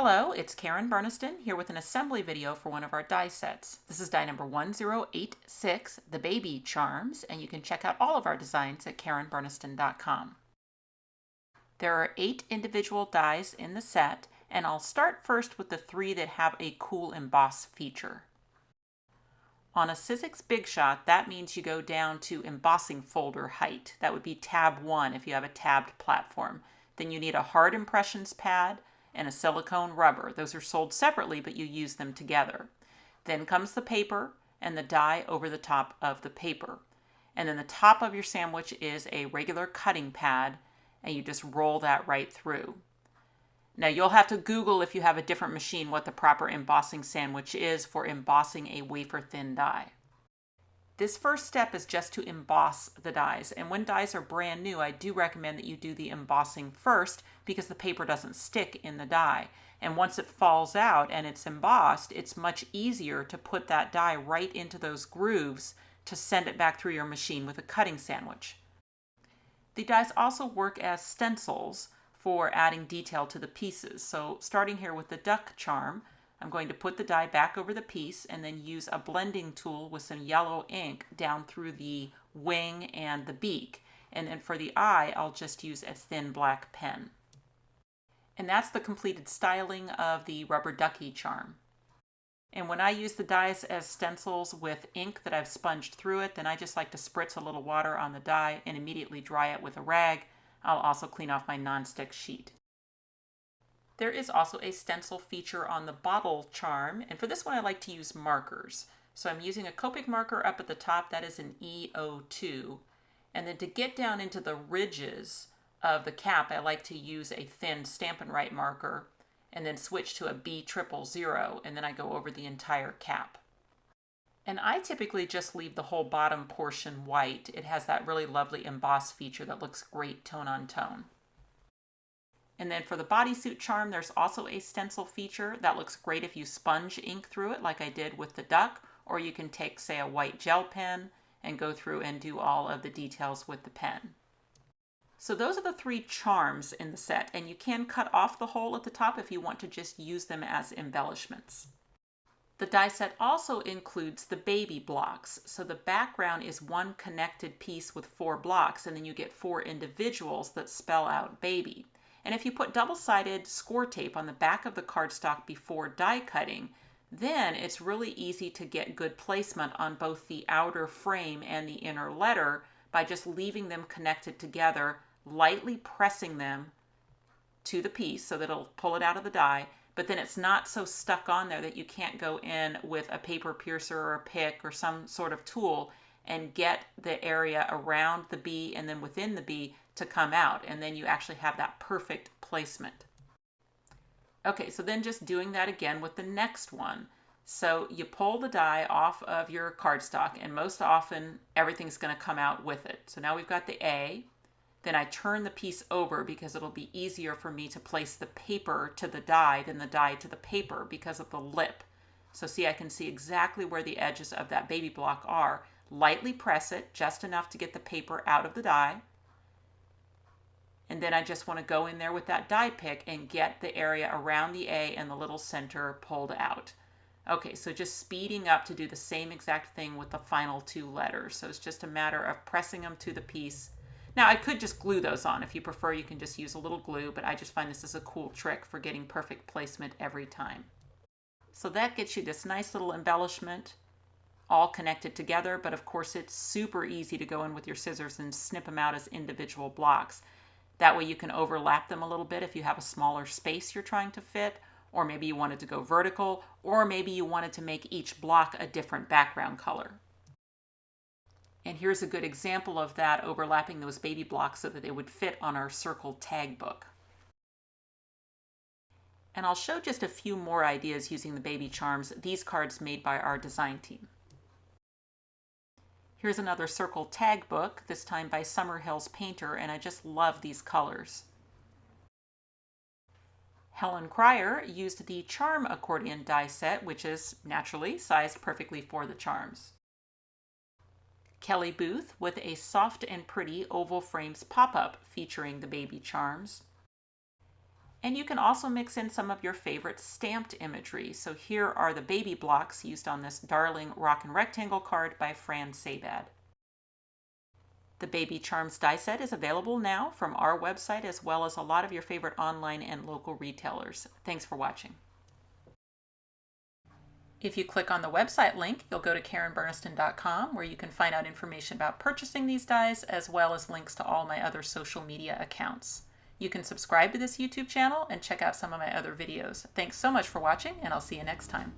Hello, it's Karen Burniston here with an assembly video for one of our die sets. This is die number 1086, the Baby Charms, and you can check out all of our designs at karenburniston.com. There are 8 individual dies in the set, and I'll start first with the 3 that have a cool emboss feature. On a Sizzix Big Shot, that means you go down to embossing folder height. That would be tab 1 if you have a tabbed platform. Then you need a hard impressions pad and a silicone rubber. Those are sold separately, but you use them together. Then comes the paper and the die over the top of the paper. And then the top of your sandwich is a regular cutting pad, and you just roll that right through. Now you'll have to Google if you have a different machine what the proper embossing sandwich is for embossing a wafer thin die. This first step is just to emboss the dies, and when dies are brand new, I do recommend that you do the embossing first because the paper doesn't stick in the die. And once it falls out and it's embossed, it's much easier to put that die right into those grooves to send it back through your machine with a cutting sandwich. The dies also work as stencils for adding detail to the pieces. So starting here with the duck charm, I'm going to put the die back over the piece and then use a blending tool with some yellow ink down through the wing and the beak. And then for the eye, I'll just use a thin black pen. And that's the completed styling of the rubber ducky charm. And when I use the dies as stencils with ink that I've sponged through it, then I just like to spritz a little water on the die and immediately dry it with a rag. I'll also clean off my nonstick sheet. There is also a stencil feature on the bottle charm, and for this one I like to use markers. So I'm using a Copic marker up at the top, that is an E02. And then to get down into the ridges of the cap, I like to use a thin Stampin' Write marker and then switch to a B000, and then I go over the entire cap. And I typically just leave the whole bottom portion white. It has that really lovely emboss feature that looks great tone on tone. And then for the bodysuit charm, there's also a stencil feature that looks great if you sponge ink through it like I did with the duck, or you can take, say, a white gel pen and go through and do all of the details with the pen. So those are the 3 charms in the set, and you can cut off the hole at the top if you want to just use them as embellishments. The die set also includes the baby blocks. So the background is one connected piece with 4 blocks, and then you get 4 individuals that spell out baby. And if you put double-sided score tape on the back of the cardstock before die cutting, then it's really easy to get good placement on both the outer frame and the inner letter by just leaving them connected together, lightly pressing them to the piece so that it'll pull it out of the die, but then it's not so stuck on there that you can't go in with a paper piercer or a pick or some sort of tool and get the area around the bee and then within the bee to come out, and then you actually have that perfect placement. Okay, so then just doing that again with the next one. So you pull the die off of your cardstock, and most often everything's going to come out with it. So now we've got the A. Then I turn the piece over because it'll be easier for me to place the paper to the die than the die to the paper because of the lip. So see, I can see exactly where the edges of that baby block are. Lightly press it, just enough to get the paper out of the die. And then I just want to go in there with that die pick and get the area around the A and the little center pulled out. Okay, so just speeding up to do the same exact thing with the final 2 letters. So it's just a matter of pressing them to the piece. Now I could just glue those on. If you prefer, you can just use a little glue, but I just find this is a cool trick for getting perfect placement every time. So that gets you this nice little embellishment, all connected together, but of course it's super easy to go in with your scissors and snip them out as individual blocks. That way you can overlap them a little bit if you have a smaller space you're trying to fit, or maybe you wanted to go vertical, or maybe you wanted to make each block a different background color. And here's a good example of that, overlapping those baby blocks so that they would fit on our circle tag book. And I'll show just a few more ideas using the baby charms, these cards made by our design team. Here's another circle tag book, this time by Summerhill's Painter, and I just love these colors. Helen Cryer used the charm accordion die set, which is naturally sized perfectly for the charms. Kelly Booth with a soft and pretty oval frames pop-up featuring the baby charms. And you can also mix in some of your favorite stamped imagery. So here are the baby blocks used on this Darling Rock and Rectangle card by Fran Sabad. The Baby Charms die set is available now from our website as well as a lot of your favorite online and local retailers. Thanks for watching. If you click on the website link, you'll go to KarenBurniston.com where you can find out information about purchasing these dies as well as links to all my other social media accounts. You can subscribe to this YouTube channel and check out some of my other videos. Thanks so much for watching, and I'll see you next time.